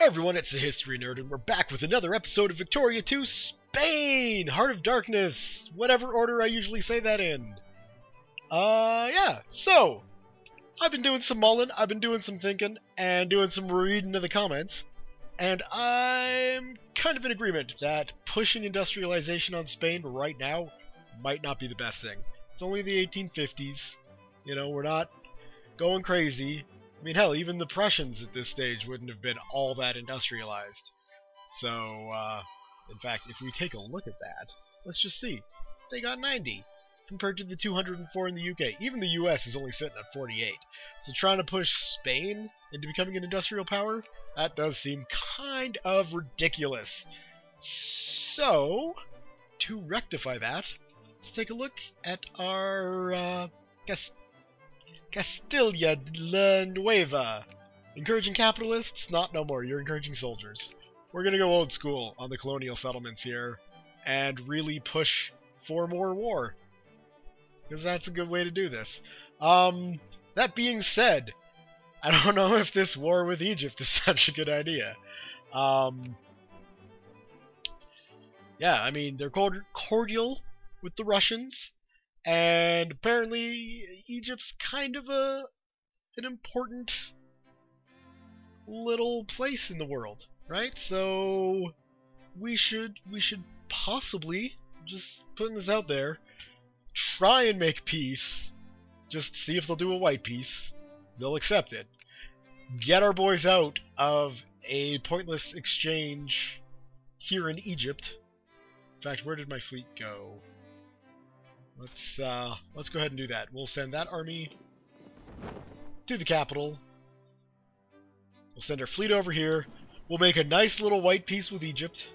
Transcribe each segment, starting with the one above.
Everyone, it's the History Nerd, and we're back with another episode of Victoria 2 Spain! Heart of Darkness! Whatever order I usually say that in. Yeah, so, I've been doing some mulling, I've been doing some thinking, and doing some reading of the comments, and I'm kind of in agreement that pushing industrialization on Spain right now might not be the best thing. It's only the 1850s, you know, we're not going crazy. I mean, hell, even the Prussians at this stage wouldn't have been all that industrialized. So, in fact, if we take a look at that, let's just see. They got 90, compared to the 204 in the UK. Even the US is only sitting at 48. So trying to push Spain into becoming an industrial power, that does seem kind of ridiculous. So, to rectify that, let's take a look at our, Castilla la Nueva. Encouraging capitalists? Not no more. You're encouraging soldiers. We're going to go old school on the colonial settlements here and really push for more war. Because that's a good way to do this. That being said, I don't know if this war with Egypt is such a good idea. Yeah, I mean, they're cordial with the Russians. And apparently, Egypt's kind of an important little place in the world, right? So we should possibly, just putting this out there, try and make peace. Just see if they'll do a white peace. They'll accept it. Get our boys out of a pointless exchange here in Egypt. In fact, where did my fleet go? Let's go ahead and do that. We'll send that army to the capital. We'll send our fleet over here. We'll make a nice little white peace with Egypt,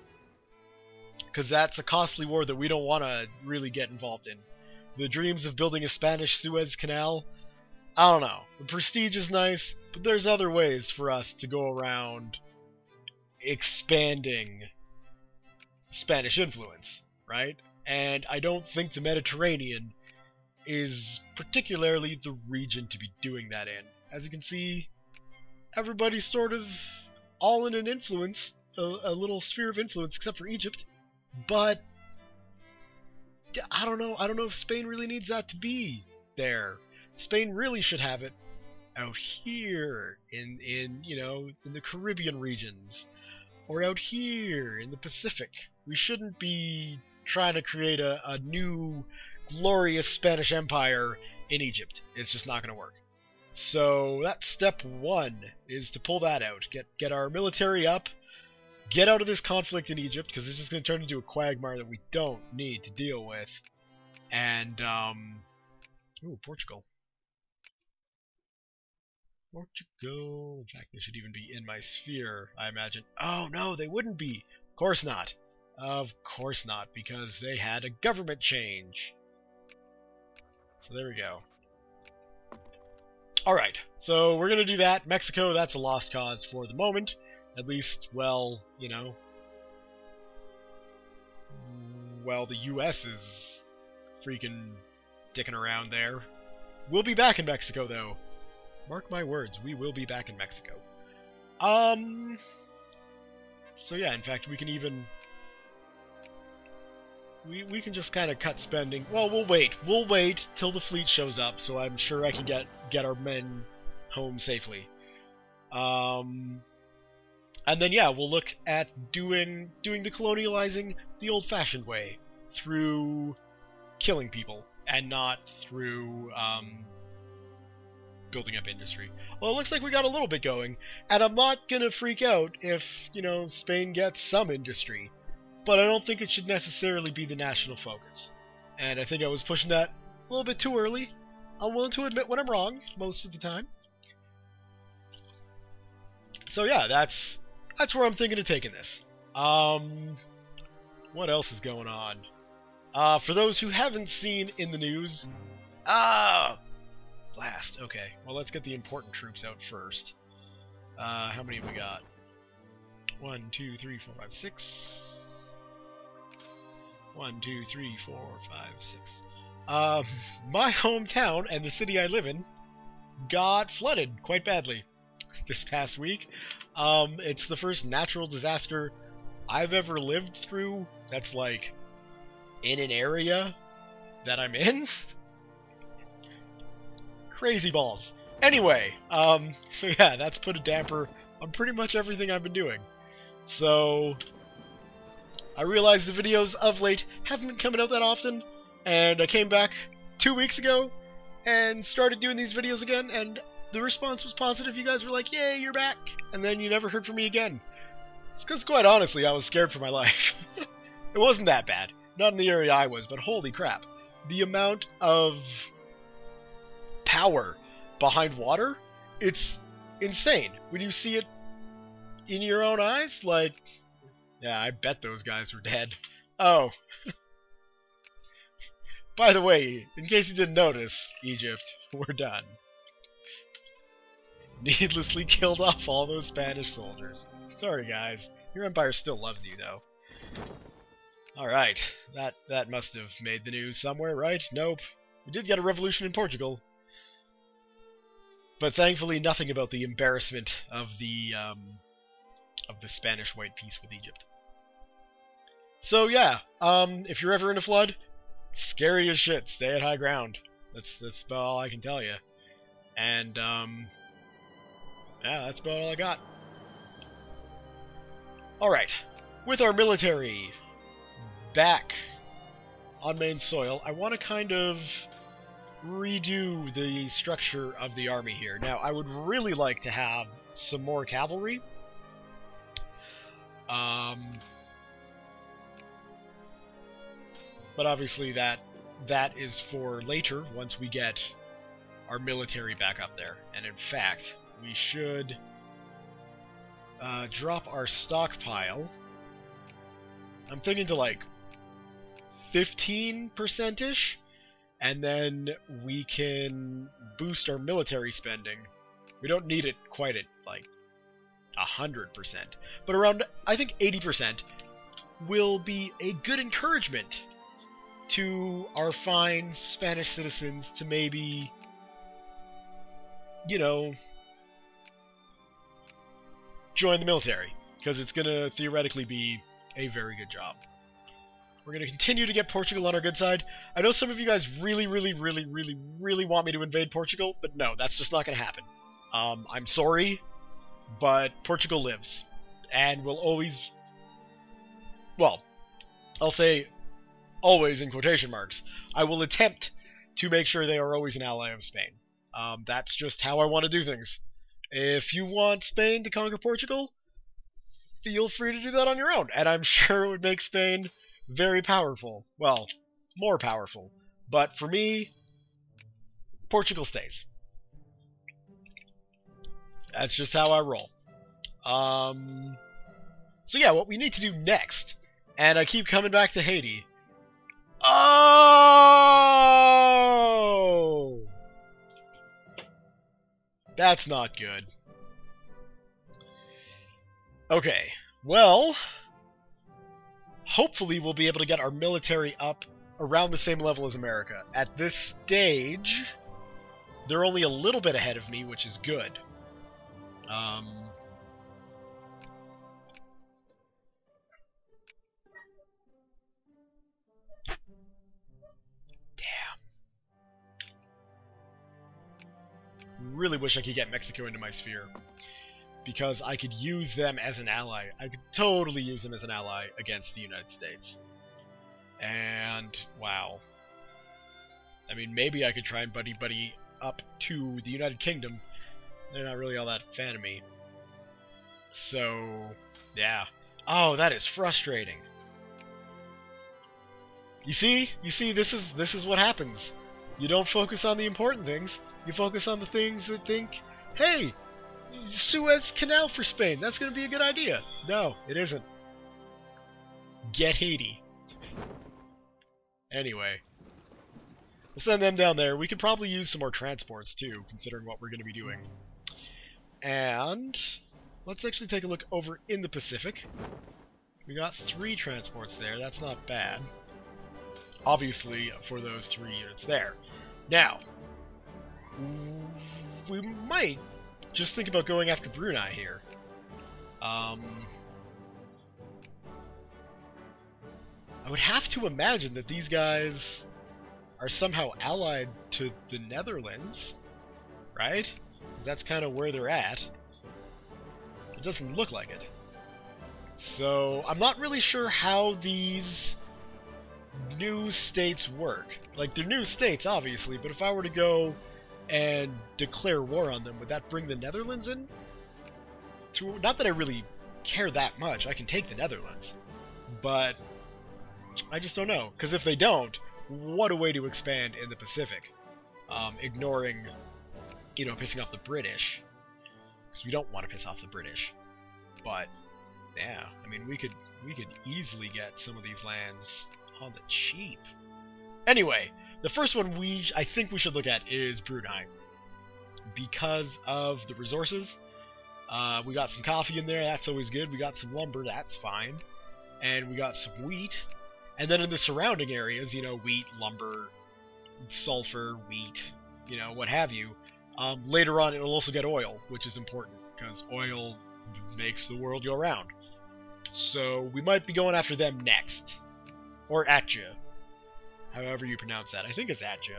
because that's a costly war that we don't want to really get involved in. The dreams of building a Spanish Suez Canal, I don't know. The prestige is nice, but there's other ways for us to go around expanding Spanish influence, right? And I don't think the Mediterranean is particularly the region to be doing that in. As you can see, everybody's sort of all in an influence, a little sphere of influence, except for Egypt. But I don't know if Spain really needs that to be there. Spain really should have it out here in you know, in the Caribbean regions, or out here in the Pacific. We shouldn't be trying to create a new glorious Spanish Empire in Egypt. It's just not going to work. So that's step one, is to pull that out. Get our military up. Get out of this conflict in Egypt, because it's just going to turn into a quagmire that we don't need to deal with. And, ooh, Portugal. Portugal. In fact, they should even be in my sphere, I imagine. Oh, no, they wouldn't be. Of course not. Of course not, because they had a government change. So there we go. Alright, so we're going to do that. Mexico, that's a lost cause for the moment. At least, well, you know. Well, the US is freaking dicking around there. We'll be back in Mexico, though. Mark my words, we will be back in Mexico. So yeah, in fact, we can even... We can just kind of cut spending. Well, we'll wait. We'll wait till the fleet shows up, so I'm sure I can get our men home safely. And then yeah, we'll look at doing the colonializing the old-fashioned way, through killing people and not through building up industry. Well, it looks like we got a little bit going, and I'm not gonna freak out if, you know, Spain gets some industry. But I don't think it should necessarily be the national focus. And I think I was pushing that a little bit too early. I'm willing to admit when I'm wrong, most of the time. So yeah, that's where I'm thinking of taking this. What else is going on? For those who haven't seen in the news... Blast. Okay, well, let's get the important troops out first. How many have we got? 1, 2, 3, 4, 5, 6... 1, 2, 3, 4, 5, 6. My hometown and the city I live in got flooded quite badly. this past week. It's the first natural disaster I've ever lived through that's like in an area that I'm in. Crazy balls. Anyway, so yeah, that's put a damper on pretty much everything I've been doing. So I realized the videos of late haven't been coming out that often, and I came back 2 weeks ago and started doing these videos again, and the response was positive. You guys were like, yay, you're back, and then you never heard from me again. It's because, quite honestly, I was scared for my life. It wasn't that bad. Not in the area I was, but holy crap. The amount of power behind water, it's insane. When you see it in your own eyes, like, yeah, I bet those guys were dead. Oh. By the way, in case you didn't notice, Egypt, we're done. Needlessly killed off all those Spanish soldiers. Sorry, guys. Your empire still loves you, though. Alright, that must have made the news somewhere, right? Nope. We did get a revolution in Portugal. But thankfully nothing about the embarrassment of the Spanish white peace with Egypt. So yeah, if you're ever in a flood, scary as shit. Stay at high ground. That's about all I can tell you. And yeah, that's about all I got. Alright, with our military back on main soil, I want to kind of redo the structure of the army here. Now, I would really like to have some more cavalry. But obviously that is for later, once we get our military back up there. And in fact, we should drop our stockpile. I'm thinking to like 15%-ish, and then we can boost our military spending. We don't need it quite at like 100%, but around, I think 80% will be a good encouragement to our fine Spanish citizens to maybe, you know, join the military, because it's going to theoretically be a very good job. We're going to continue to get Portugal on our good side. I know some of you guys really want me to invade Portugal, but no, that's just not going to happen. I'm sorry, but Portugal lives, and will always, well, I'll say always in quotation marks. I will attempt to make sure they are always an ally of Spain. That's just how I want to do things. If you want Spain to conquer Portugal, feel free to do that on your own, and I'm sure it would make Spain very powerful. Well, more powerful. But for me, Portugal stays. That's just how I roll. So yeah, what we need to do next, and I keep coming back to Haiti. Oh! That's not good. Okay, well, hopefully we'll be able to get our military up around the same level as America. At this stage, they're only a little bit ahead of me, which is good. Really wish I could get Mexico into my sphere, because I could use them as an ally. I could totally use them as an ally against the United States. And, wow. I mean, maybe I could try and buddy up to the United Kingdom. They're not really all that fan of me. So, yeah. Oh, that is frustrating. You see, this is what happens. You don't focus on the important things. You focus on the things that think, hey, Suez Canal for Spain, that's going to be a good idea. No, it isn't. Get Haiti. Anyway, we'll send them down there. We could probably use some more transports too, considering what we're going to be doing. And let's actually take a look over in the Pacific. We got 3 transports there. That's not bad. Obviously, for those 3 units there. Now, we might just think about going after Brunei here. I would have to imagine that these guys are somehow allied to the Netherlands, right? That's kind of where they're at. It doesn't look like it. So, I'm not really sure how these new states work. Like, they're new states, obviously, but if I were to go and declare war on them, would that bring the Netherlands in? Not that I really care that much. I can take the Netherlands. But I just don't know. Because if they don't, what a way to expand in the Pacific. Ignoring, you know, pissing off the British. Because we don't want to piss off the British. But yeah, I mean, we could easily get some of these lands on the cheap. Anyway, the first one I think we should look at is Brunei. Because of the resources. We got some coffee in there, that's always good. We got some lumber, that's fine. And we got some wheat. And then in the surrounding areas, you know, wheat, lumber, sulfur, wheat, you know, what have you. Later on, it'll also get oil, which is important, because oil makes the world go round. So we might be going after them next. Or Atja. However you pronounce that. I think it's Atja.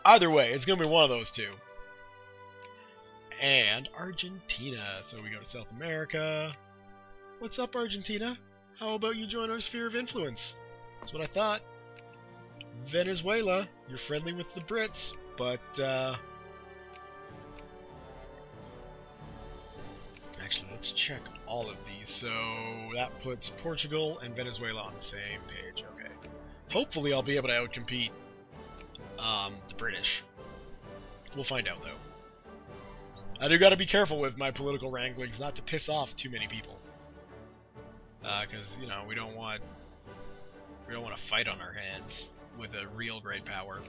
Either way, it's going to be one of those two. And Argentina. So we go to South America. What's up, Argentina? How about you join our sphere of influence? That's what I thought. Venezuela, you're friendly with the Brits, but actually, let's check all of these. So that puts Portugal and Venezuela on the same page. Okay. Hopefully, I'll be able to outcompete the British. We'll find out, though. I do got to be careful with my political wranglings, not to piss off too many people. Because you know we don't want to fight on our hands with a real great power.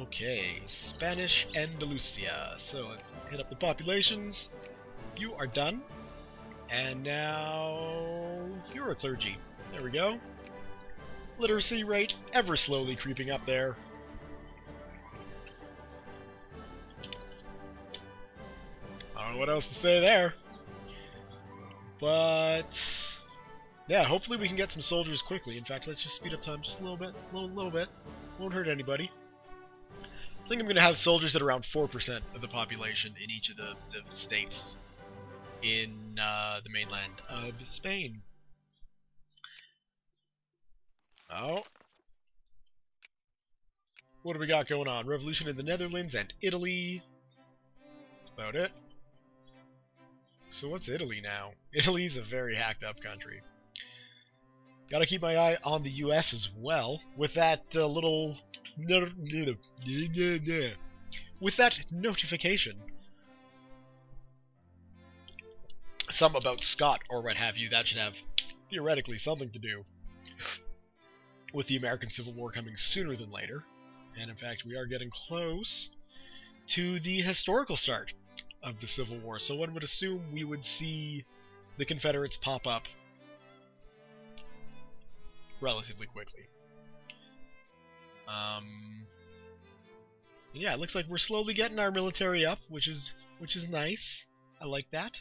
Okay, Spanish Andalusia. So let's hit up the populations. You are done. And now you're a clergy. There we go. Literacy rate ever slowly creeping up there. I don't know what else to say there. But yeah, hopefully we can get some soldiers quickly. In fact, let's just speed up time just a little bit. Little bit. Won't hurt anybody. I think I'm going to have soldiers at around 4% of the population in each of the states in the mainland of Spain. Oh. What do we got going on? Revolution in the Netherlands and Italy. That's about it. So what's Italy now? Italy's a very hacked up country. Gotta keep my eye on the US as well. With that with that notification. Some about Scott or what have you, that should have theoretically something to do with the American Civil War coming sooner than later. And in fact, we are getting close to the historical start of the Civil War. So one would assume we would see the Confederates pop up relatively quickly. Yeah, it looks like we're slowly getting our military up, which is nice. I like that.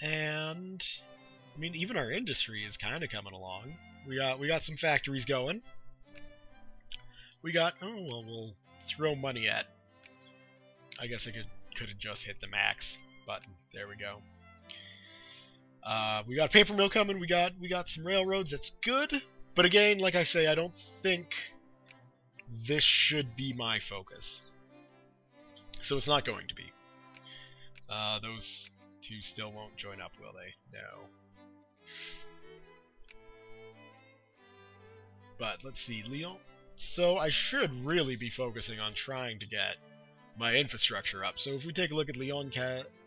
And I mean, even our industry is kind of coming along. We got some factories going. We got we'll throw money at. I guess I could have just hit the max button. There we go. We got a paper mill coming. We got some railroads. That's good. But again, like I say, I don't think this should be my focus. So it's not going to be. Those two still won't join up, will they? No. But let's see, Lyon. So I should really be focusing on trying to get my infrastructure up. So if we take a look at Leon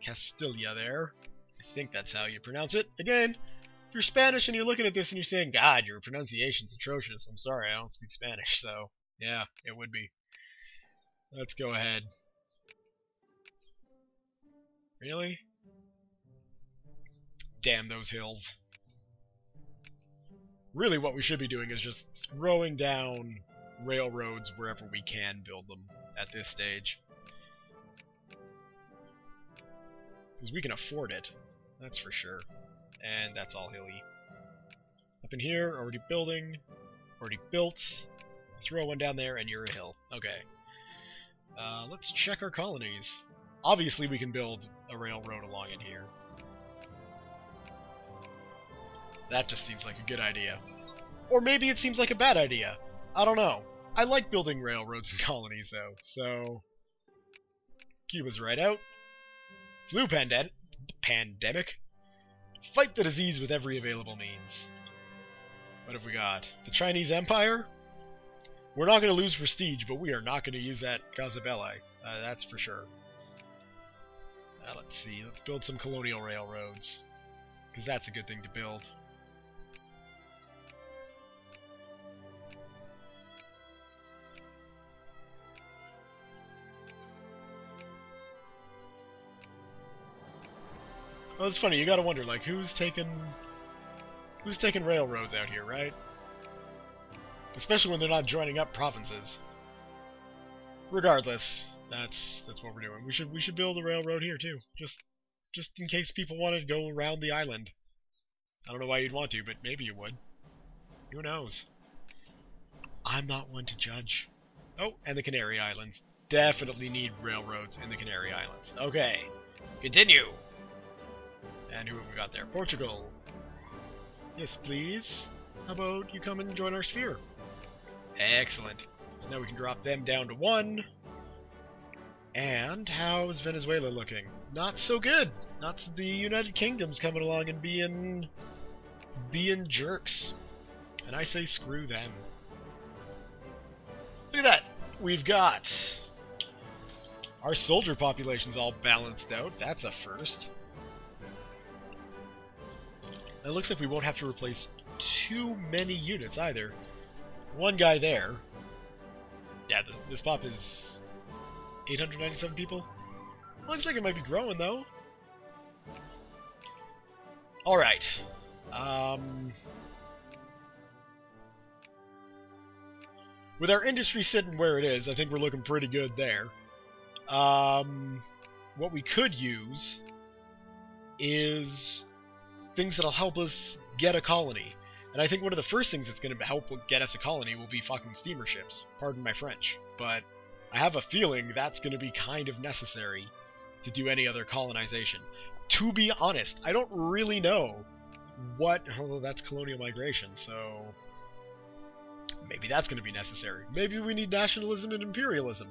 Castilla there, I think that's how you pronounce it. Again, if you're Spanish and you're looking at this and you're saying, God, your pronunciation's atrocious, I'm sorry, I don't speak Spanish, so yeah, it would be. Let's go ahead. Really? Damn those hills. Really what we should be doing is just throwing down railroads wherever we can build them at this stage. Because we can afford it, that's for sure. And that's all hilly. Up in here, already building, already built. Throw one down there and you're a hill. Okay. Let's check our colonies. Obviously we can build a railroad along in here. That just seems like a good idea. Or maybe it seems like a bad idea. I don't know. I like building railroads and colonies though, so... Cuba's right out. Flu pandemic. Fight the disease with every available means. What have we got? The Chinese Empire? We're not going to lose prestige, but we are not going to use that Causa Belli. That's for sure. Let's see. Let's build some colonial railroads. Because that's a good thing to build. Well, it's funny. You got to wonder, like, who's taking railroads out here, right? Especially when they're not joining up provinces. Regardless, that's what we're doing. We should build a railroad here too, just in case people want to go around the island. I don't know why you'd want to, but maybe you would. Who knows? I'm not one to judge. Oh, and the Canary Islands. Definitely need railroads in the Canary Islands. Okay, continue. And who have we got there? Portugal. Yes, please. How about you come and join our sphere? Excellent. So now we can drop them down to 1. And how's Venezuela looking? Not so good. Not the United Kingdom's coming along and being jerks. And I say screw them. Look at that. We've got our soldier population's all balanced out. That's a first. It looks like we won't have to replace too many units either. One guy there. Yeah, this pop is 897 people. Looks like it might be growing though. Alright. With our industry sitting where it is, I think we're looking pretty good there. What we could use is things that'll help us get a colony. And I think one of the first things that's going to help get us a colony will be fucking steamer ships. Pardon my French. But I have a feeling that's going to be kind of necessary to do any other colonization. To be honest, I don't really know what... Although that's colonial migration, so... Maybe that's going to be necessary. Maybe we need nationalism and imperialism.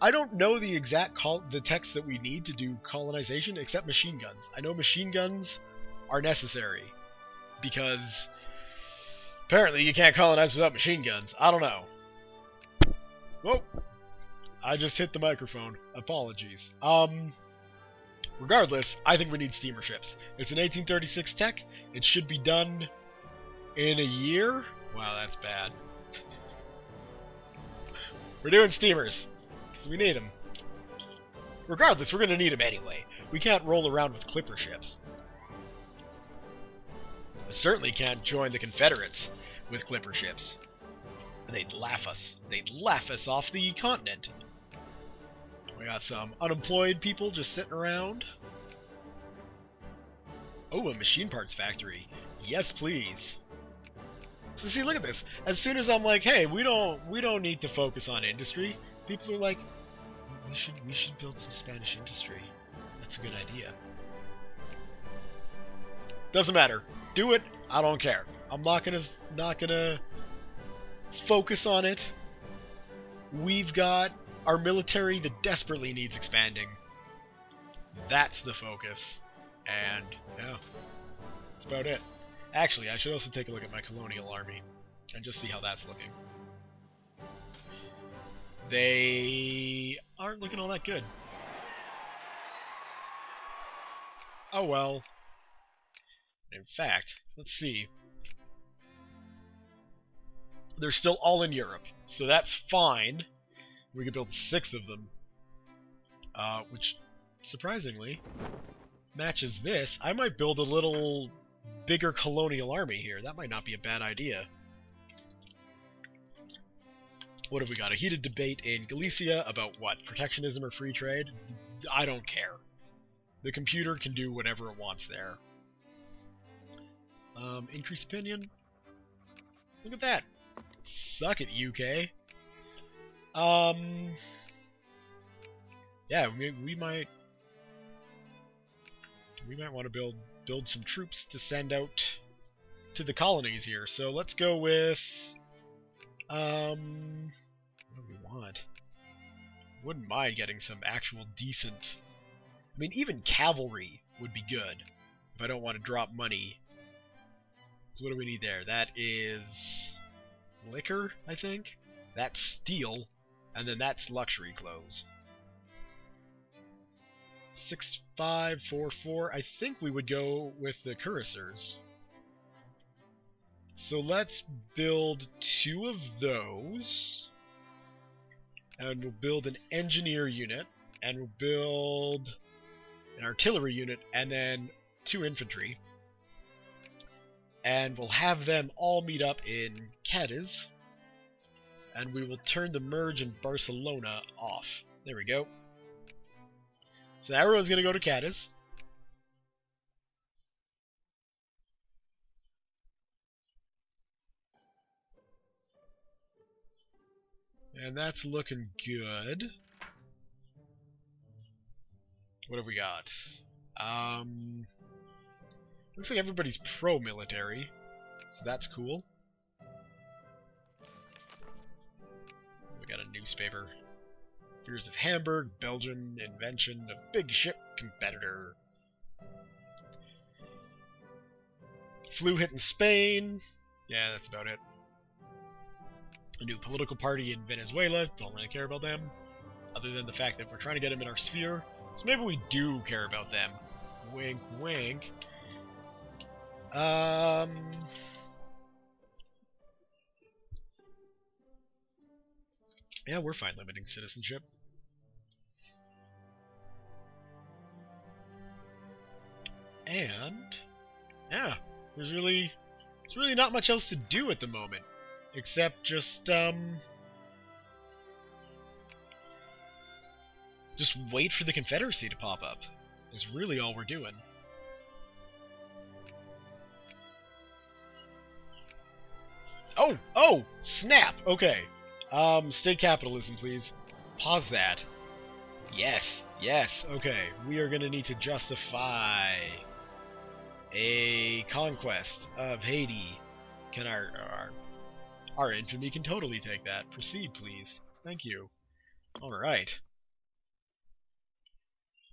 I don't know the exact the text that we need to do colonization except machine guns. I know machine guns are necessary because apparently you can't colonize without machine guns. I don't know. Whoa. I just hit the microphone. Apologies. Regardless, I think we need steamer ships. It's an 1836 tech. It should be done in a year. Wow, that's bad. We're doing steamers because we need them. Regardless, we're going to need them anyway. We can't roll around with clipper ships. We certainly can't join the Confederates with clipper ships. They'd laugh us. They'd laugh us off the continent. We got some unemployed people just sitting around. Oh, a machine parts factory. Yes, please. So see, look at this. As soon as I'm like, hey, we don't need to focus on industry, people are like, we should build some Spanish industry. That's a good idea. Doesn't matter. Do it. I don't care. I'm not gonna focus on it. We've got our military that desperately needs expanding. That's the focus. And yeah, that's about it. Actually, I should also take a look at my colonial army and just see how that's looking. They aren't looking all that good. Oh well. In fact, let's see. They're still all in Europe, so that's fine. We could build 6 of them. Which, surprisingly, matches this. I might build a little bigger colonial army here. That might not be a bad idea. What have we got? A heated debate in Galicia about what? Protectionism or free trade? I don't care. The computer can do whatever it wants there. Increase opinion? Look at that. Suck it, UK. Yeah, we might want to build some troops to send out to the colonies here. So let's go with what do we want? Wouldn't mind getting some actual decent. I mean, even cavalry would be good if I don't want to drop money. So what do we need there? That is liquor, I think. That's steel, and then that's luxury clothes. 6544. I think we would go with the cuirassiers. So let's build 2 of those. And we'll build an engineer unit. And we'll build an artillery unit. And then 2 infantry. And we'll have them all meet up in Cadiz. And we will turn the merge in Barcelona off. There we go. So everyone's going to go to Cadiz. And that's looking good. What have we got? Looks like everybody's pro-military, so that's cool. We got a newspaper. Fears of Hamburg, Belgium, invention of big ship competitor. Flu hit in Spain. Yeah, that's about it. A new political party in Venezuela. Don't really care about them. Other than the fact that we're trying to get them in our sphere. So maybe we do care about them. Wink, wink. Yeah, we're fine limiting citizenship. And yeah, there's really not much else to do at the moment, except just wait for the Confederacy to pop up. Is really all we're doing. Oh, snap. Okay. State capitalism, please. Pause that. Yes, okay. We are gonna need to justify a conquest of Haiti. Can our infamy can totally take that. Proceed, please. Thank you. Alright.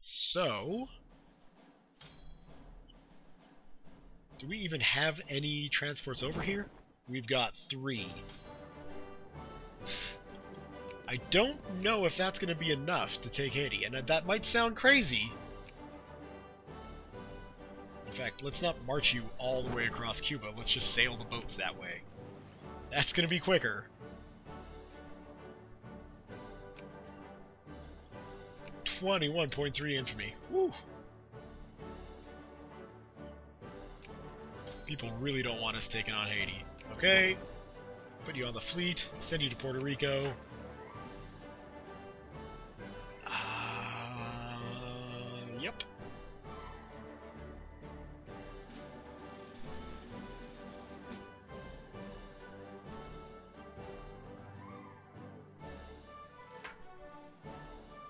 So, do we even have any transports over here? We've got 3. I don't know if that's going to be enough to take Haiti, and that might sound crazy. In fact, let's not march you all the way across Cuba. Let's just sail the boats that way. That's going to be quicker. 21.3 infamy. Woo! People really don't want us taking on Haiti. Okay. Put you on the fleet. Send you to Puerto Rico. Yep.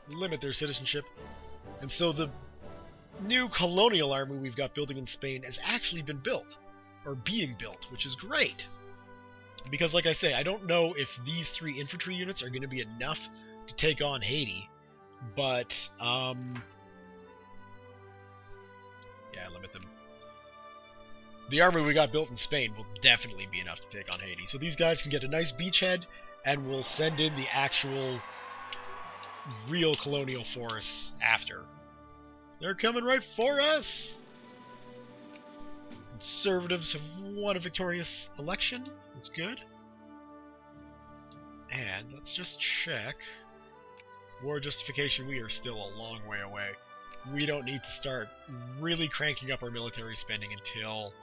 Limit their citizenship. And so the new colonial army we've got building in Spain has actually been built. Or being built, which is great. Because like I say, I don't know if these 3 infantry units are going to be enough to take on Haiti. But, yeah, limit them. The army we got built in Spain will definitely be enough to take on Haiti. So these guys can get a nice beachhead, and we'll send in the actual real colonial force after. They're coming right for us! Conservatives have won a victorious election. That's good. And let's just check. War justification, we are still a long way away. We don't need to start really cranking up our military spending until,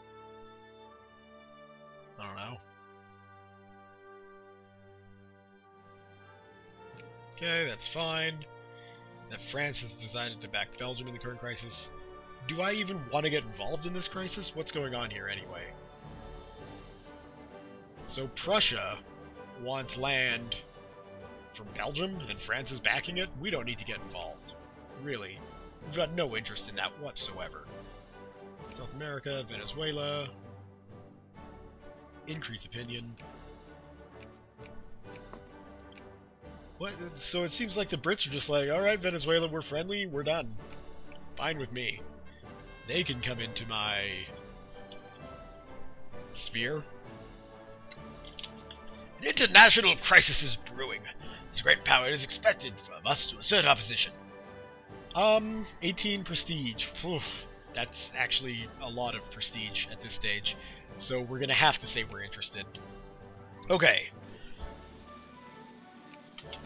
I don't know, Okay, that's fine. That France has decided to back Belgium in the current crisis. Do I even want to get involved in this crisis? What's going on here anyway? So Prussia wants land from Belgium, and France is backing it? We don't need to get involved. Really. We've got no interest in that whatsoever. South America, Venezuela. Increase opinion. What? So it seems like the Brits are just like, alright, Venezuela, we're friendly, we're done. Fine with me. They can come into my sphere. An international crisis is brewing. This great power is expected from us to assert opposition. 18 prestige. Oof, that's actually a lot of prestige at this stage. So we're gonna have to say we're interested. Okay.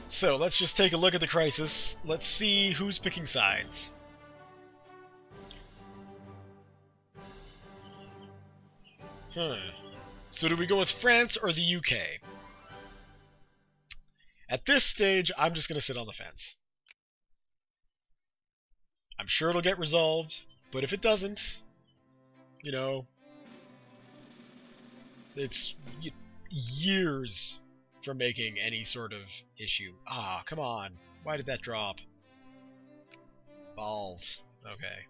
So let's just take a look at the crisis. Let's see who's picking sides. So do we go with France or the UK? At this stage, I'm just going to sit on the fence. I'm sure it'll get resolved, but if it doesn't, you know, it's years from making any sort of issue. Ah, come on. Why did that drop? Balls. Okay.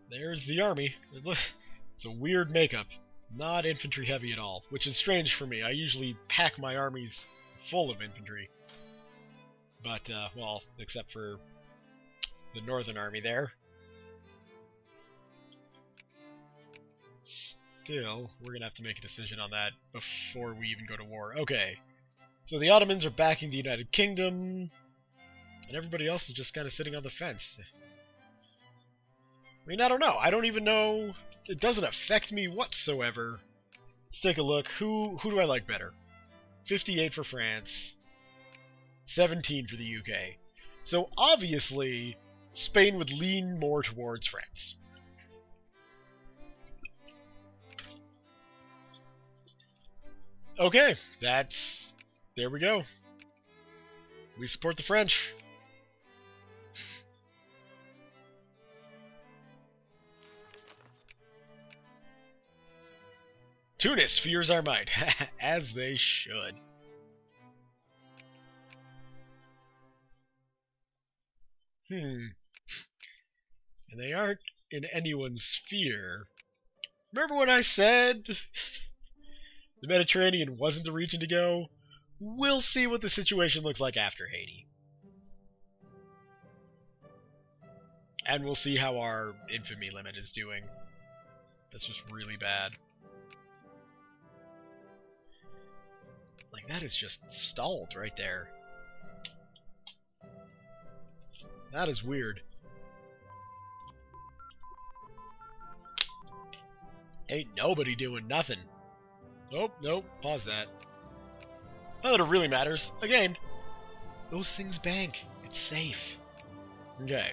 There's the army. It's a weird makeup. Not infantry heavy at all, which is strange for me. I usually pack my armies full of infantry. But, well, except for the northern army there. Still, we're gonna have to make a decision on that before we even go to war. Okay. So the Ottomans are backing the United Kingdom, and everybody else is just kind of sitting on the fence. I mean, I don't know. I don't even know. It doesn't affect me whatsoever. Let's take a look. Who do I like better? 58 for France. 17 for the UK. So obviously, Spain would lean more towards France. Okay, there we go. We support the French. Tunis fears our might, as they should. And they aren't in anyone's sphere. Remember when I said the Mediterranean wasn't the region to go? We'll see what the situation looks like after Haiti. And we'll see how our infamy limit is doing. That's just really bad. Like, that is just stalled right there. That is weird. Ain't nobody doing nothing. Nope, nope, pause that. Not that it really matters. Again, those things bank. It's safe. Okay.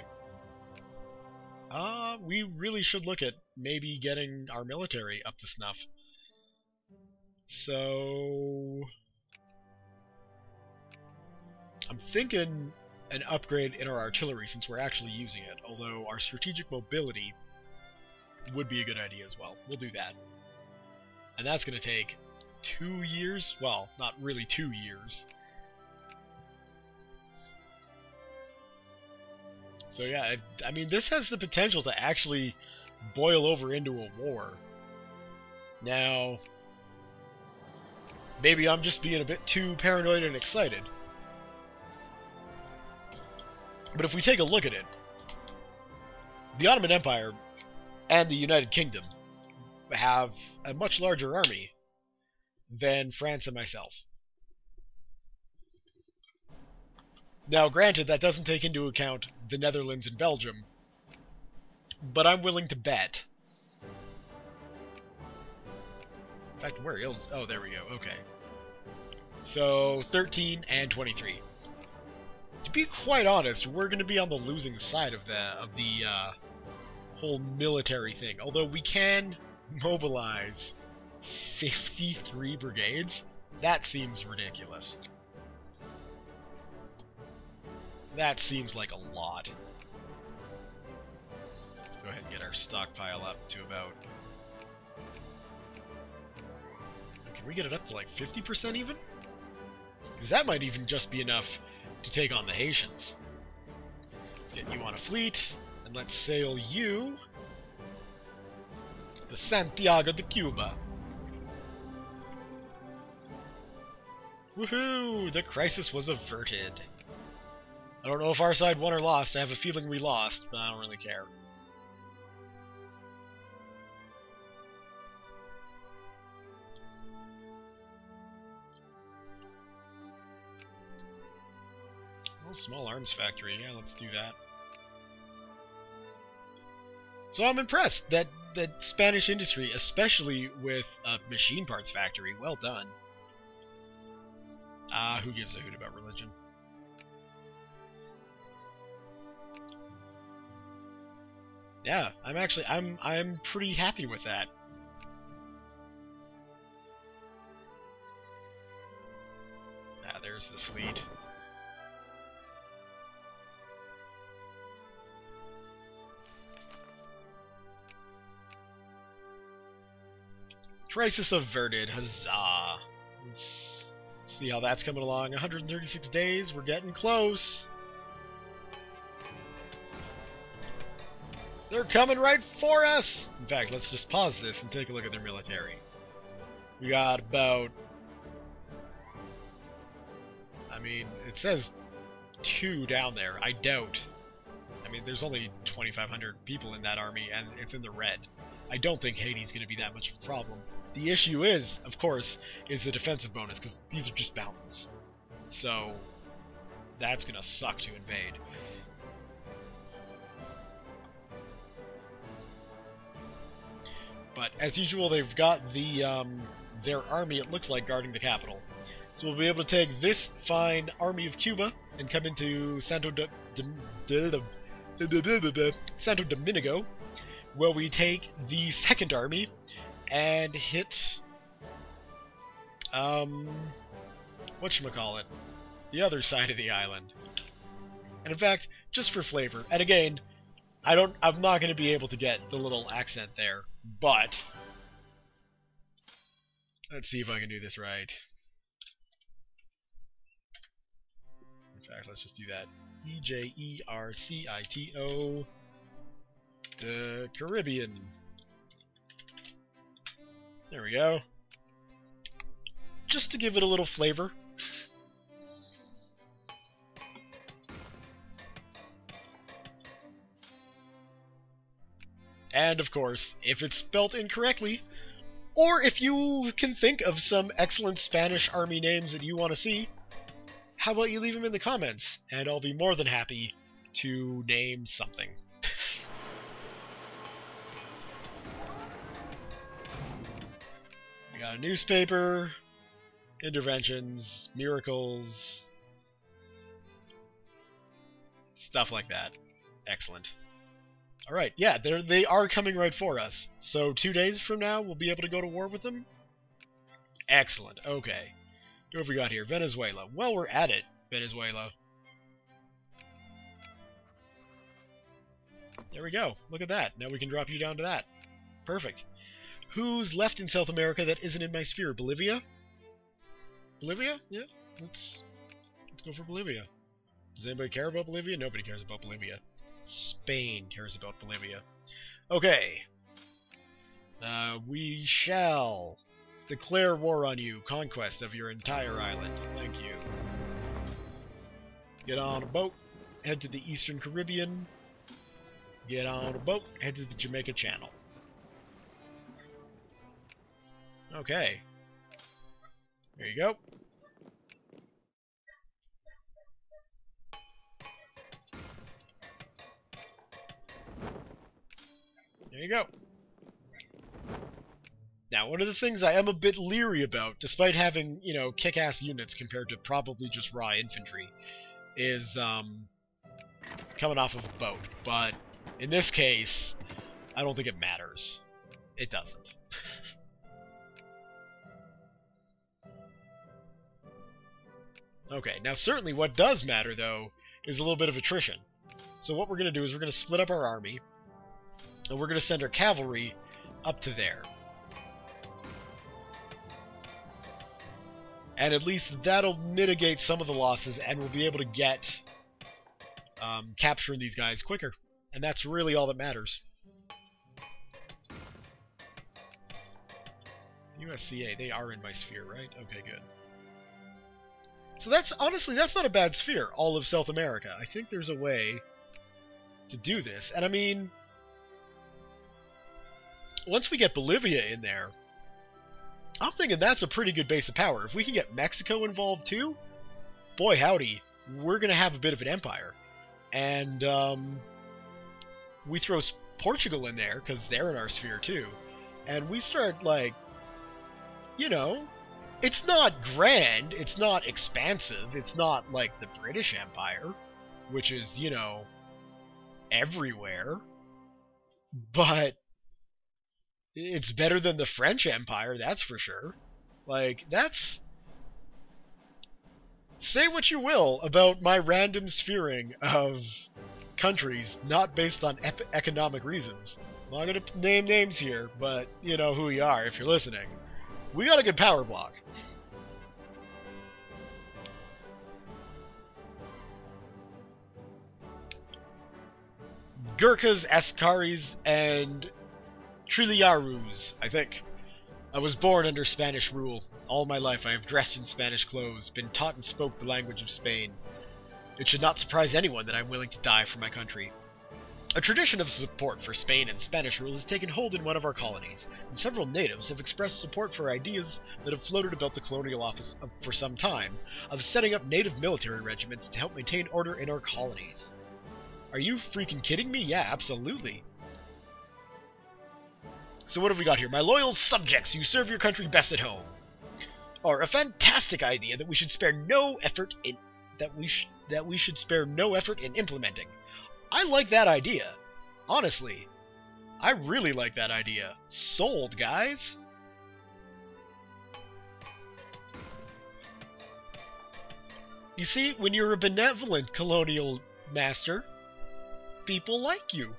We really should look at maybe getting our military up to snuff. So I'm thinking an upgrade in our artillery since we're actually using it, although our strategic mobility would be a good idea as well. We'll do that. And that's going to take 2 years. Well, not really 2 years. So yeah, I mean, this has the potential to actually boil over into a war. Now, maybe I'm just being a bit too paranoid and excited. But if we take a look at it, the Ottoman Empire and the United Kingdom have a much larger army than France and myself. Now, granted, that doesn't take into account the Netherlands and Belgium, but I'm willing to bet. In fact, where else? Oh, there we go. Okay. So, 13 and 23. To be quite honest, we're going to be on the losing side of the whole military thing. Although we can mobilize 53 brigades, that seems ridiculous. That seems like a lot. Let's go ahead and get our stockpile up to about... Can we get it up to like 50% even? Because that might even just be enough to take on the Haitians. Let's get you on a fleet, and let's sail you to Santiago de Cuba. Woohoo! The crisis was averted. I don't know if our side won or lost. I have a feeling we lost, but I don't really care. Oh, small arms factory. Yeah, let's do that. So I'm impressed that Spanish industry, especially with a machine parts factory, well done. Who gives a hoot about religion? Yeah, I'm pretty happy with that. There's the fleet. Crisis averted, huzzah. Let's see how that's coming along. 136 days, we're getting close. They're coming right for us! In fact, let's just pause this and take a look at their military. We got about... I mean, it says 2 down there. I doubt. I mean, there's only 2,500 people in that army, and it's in the red. I don't think Haiti's going to be that much of a problem. The issue is, of course, is the defensive bonus, because these are just mountains. So, that's going to suck to invade. But, as usual, they've got the their army, it looks like, guarding the capital. So we'll be able to take this fine army of Cuba and come into Santo Domingo, where we take the second army and hit, whatchamacallit, the other side of the island. And in fact, just for flavor, and again, I'm not going to be able to get the little accent there, but let's see if I can do this right. In fact, let's just do that. EJERCITO, the Caribbean. There we go. Just to give it a little flavor. And of course, if it's spelt incorrectly, or if you can think of some excellent Spanish army names that you want to see, how about you leave them in the comments, and I'll be more than happy to name something. We got a newspaper, interventions, miracles, stuff like that. Excellent. Alright, yeah, they are coming right for us. So 2 days from now, we'll be able to go to war with them? Excellent, okay. Who have we got here? Venezuela. Well, we're at it, Venezuela. There we go. Look at that. Now we can drop you down to that. Perfect. Who's left in South America that isn't in my sphere? Bolivia? Bolivia? Yeah. Let's go for Bolivia. Does anybody care about Bolivia? Nobody cares about Bolivia. Spain cares about Bolivia. Okay. We shall declare war on you. Conquest of your entire island. Thank you. Get on a boat. Head to the Eastern Caribbean. Get on a boat. Head to the Jamaica Channel. Okay. There you go. There you go. Now, one of the things I am a bit leery about, despite having, you know, kick-ass units compared to probably just raw infantry, is coming off of a boat. But in this case, I don't think it matters. It doesn't. Okay, now certainly what does matter, though, is a little bit of attrition. So what we're going to do is we're going to split up our army, and we're going to send our cavalry up to there. And at least that'll mitigate some of the losses, and we'll be able to get capturing these guys quicker. And that's really all that matters. USCA, they are in my sphere, right? Okay, good. So that's, honestly, that's not a bad sphere, all of South America. I think there's a way to do this. And I mean, once we get Bolivia in there, I'm thinking that's a pretty good base of power. If we can get Mexico involved too, boy howdy, we're going to have a bit of an empire. And we throw Portugal in there, because they're in our sphere too. And we start, like, you know, it's not grand, it's not expansive, it's not like the British Empire, which is, you know, everywhere, but it's better than the French Empire, that's for sure. Like, that's... Say what you will about my random sphering of countries not based on economic reasons. I'm not going to name names here, but you know who you are if you're listening. We got a good power block. Gurkhas, Askaris, and Trillarus, I think. I was born under Spanish rule. All my life I have dressed in Spanish clothes, been taught and spoke the language of Spain. It should not surprise anyone that I am willing to die for my country. A tradition of support for Spain and Spanish rule has taken hold in one of our colonies, and several natives have expressed support for ideas that have floated about the colonial office for some time, of setting up native military regiments to help maintain order in our colonies. Are you freaking kidding me? Yeah, absolutely. So what have we got here? My loyal subjects, you serve your country best at home. Or a fantastic idea that we should spare no effort in implementing. I like that idea. Honestly, I really like that idea. Sold, guys. You see, when you're a benevolent colonial master, people like you.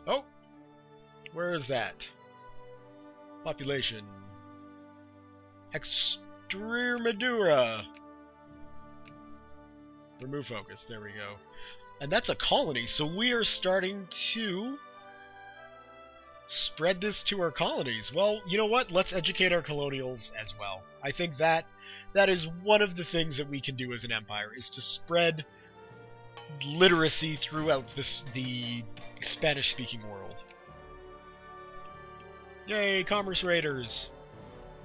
Oh, where is that? Population. Extremadura. Remove focus. There we go. And that's a colony, so we are starting to spread this to our colonies. Well, you know what? Let's educate our colonials as well. I think that is one of the things that we can do as an empire, is to spread literacy throughout the Spanish-speaking world. Yay, commerce raiders!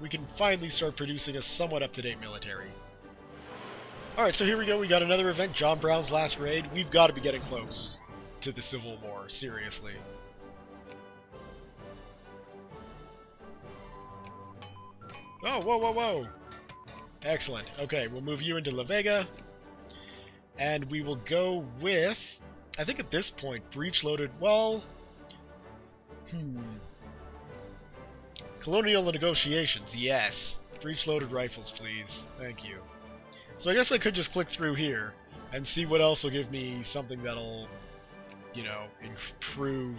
We can finally start producing a somewhat up-to-date military. Alright, so here we go. We got another event, John Brown's last raid. We've got to be getting close to the Civil War, seriously. Oh, whoa, whoa, whoa! Excellent. Okay, we'll move you into La Vega. And we will go with... I think at this point, breech-loaded... Well... Colonial negotiations, yes. Breech-loaded rifles, please. Thank you. So I guess I could just click through here and see what else will give me something that'll, you know, improve...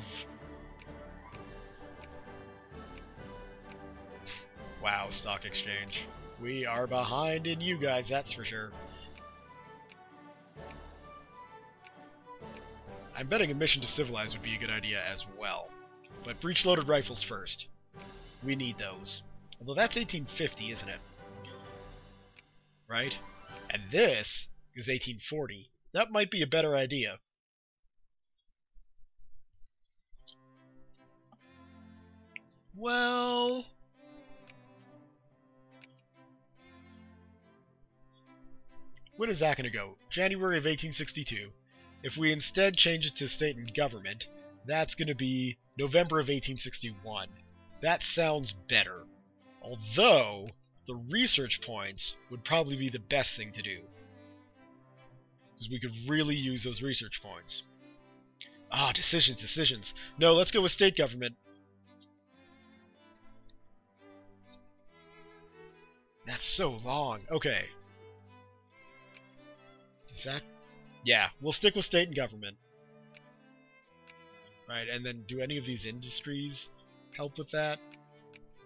Wow, stock exchange. We are behind in you guys, that's for sure. I'm betting a mission to civilize would be a good idea as well. But breech-loaded rifles first. We need those. Although that's 1850, isn't it? Right? And this is 1840. That might be a better idea. Well... when is that going to go? January of 1862. If we instead change it to state and government, that's going to be November of 1861. That sounds better. Although, the research points would probably be the best thing to do. Because we could really use those research points. Ah, decisions. No, let's go with state government. That's so long. Okay. Is that... Yeah, we'll stick with state and government. Right, and then do any of these industries help with that?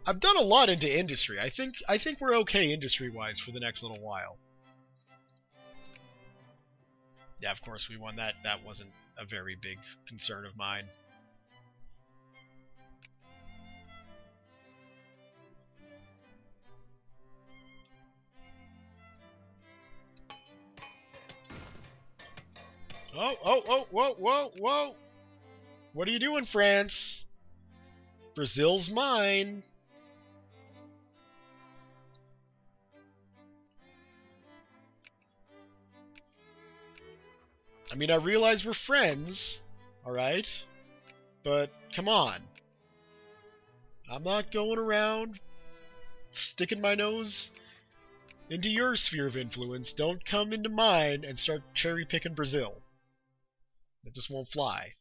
I've done a lot into industry. I think we're okay industry-wise for the next little while. Yeah, of course we won that. That wasn't a very big concern of mine. Oh, whoa. What are you doing, France? Brazil's mine. I mean, I realize we're friends, alright? But, come on. I'm not going around sticking my nose into your sphere of influence. Don't come into mine and start cherry-picking Brazil. That just won't fly.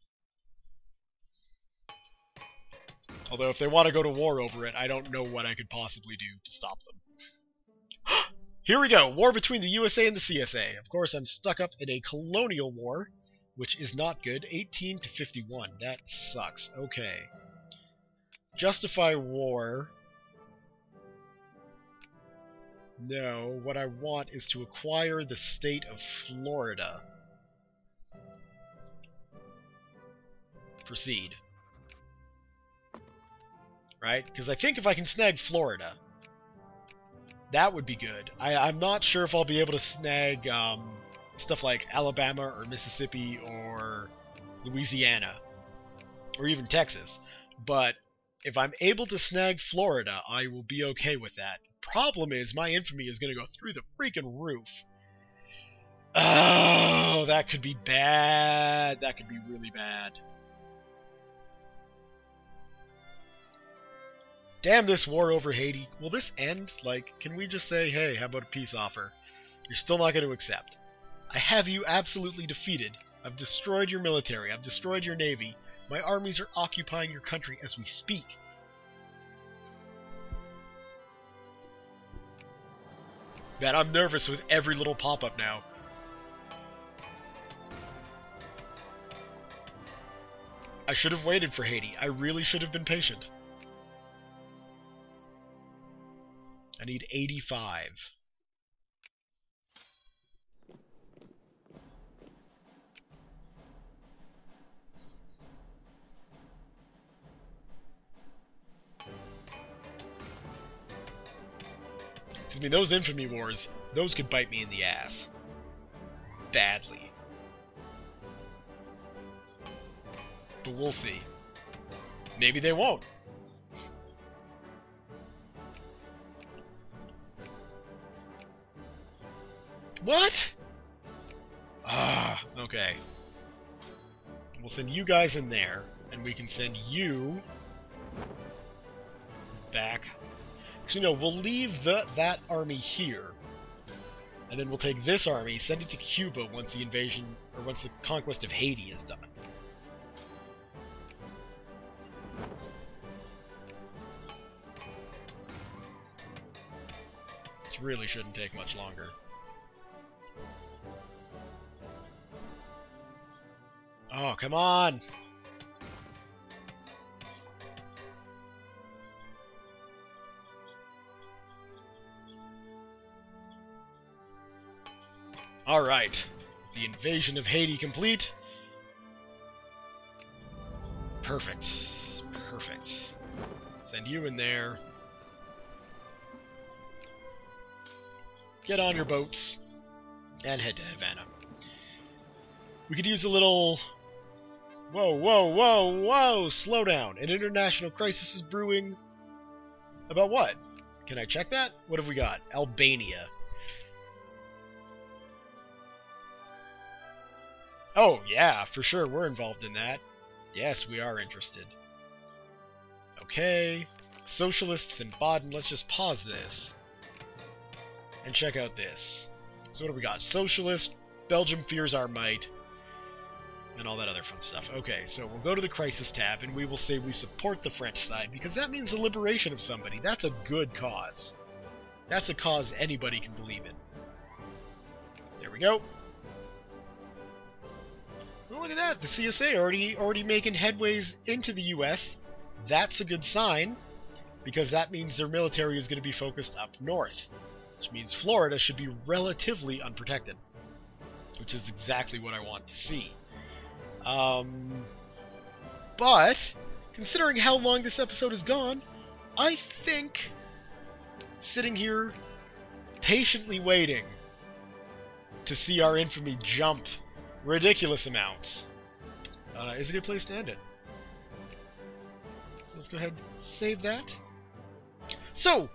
Although, if they want to go to war over it, I don't know what I could possibly do to stop them. Here we go! War between the USA and the CSA. Of course, I'm stuck up in a colonial war, which is not good. 18 to 51. That sucks. Okay. Justify war. No, what I want is to acquire the state of Florida. Proceed. Right? Because I think if I can snag Florida, that would be good. I'm not sure if I'll be able to snag stuff like Alabama or Mississippi or Louisiana or even Texas. But if I'm able to snag Florida, I will be okay with that. Problem is, my infamy is going to go through the freaking roof. Oh, that could be bad. That could be really bad. Damn this war over Haiti. Will this end? Like, can we just say, hey, how about a peace offer? You're still not going to accept. I have you absolutely defeated. I've destroyed your military. I've destroyed your navy. My armies are occupying your country as we speak. Man, I'm nervous with every little pop-up now. I should have waited for Haiti. I really should have been patient. I need 85. I mean, those infamy wars, those could bite me in the ass. Badly. But we'll see. Maybe they won't. What? Ah, okay. We'll send you guys in there, and we can send you back. So, you know, we'll leave that army here, and then we'll take this army, send it to Cuba once the invasion, or once the conquest of Haiti is done. This really shouldn't take much longer. Oh, come on! Alright. The invasion of Haiti complete. Perfect. Perfect. Send you in there. Get on your boats. And head to Havana. We could use a little... Whoa! Slow down. An international crisis is brewing. About what? Can I check that? What have we got? Albania. Oh, yeah, for sure, we're involved in that. Yes, we are interested. Okay. Socialists in Baden, let's just pause this. and check out this. So what do we got? Socialist, Belgium fears our might, and all that other fun stuff. Okay, so we'll go to the Crisis tab, and we will say we support the French side, because that means the liberation of somebody. That's a good cause. That's a cause anybody can believe in. There we go. Well, look at that. The CSA already making headways into the U.S. That's a good sign, because that means their military is going to be focused up north, which means Florida should be relatively unprotected, which is exactly what I want to see. But, considering how long this episode has gone, I think sitting here patiently waiting to see our infamy jump ridiculous amounts is a good place to end it. So let's go ahead and save that. So,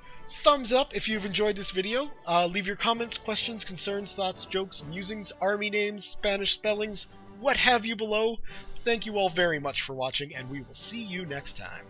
thumbs up if you've enjoyed this video. Leave your comments, questions, concerns, thoughts, jokes, musings, army names, Spanish spellings, what have you below. Thank you all very much for watching, and we will see you next time.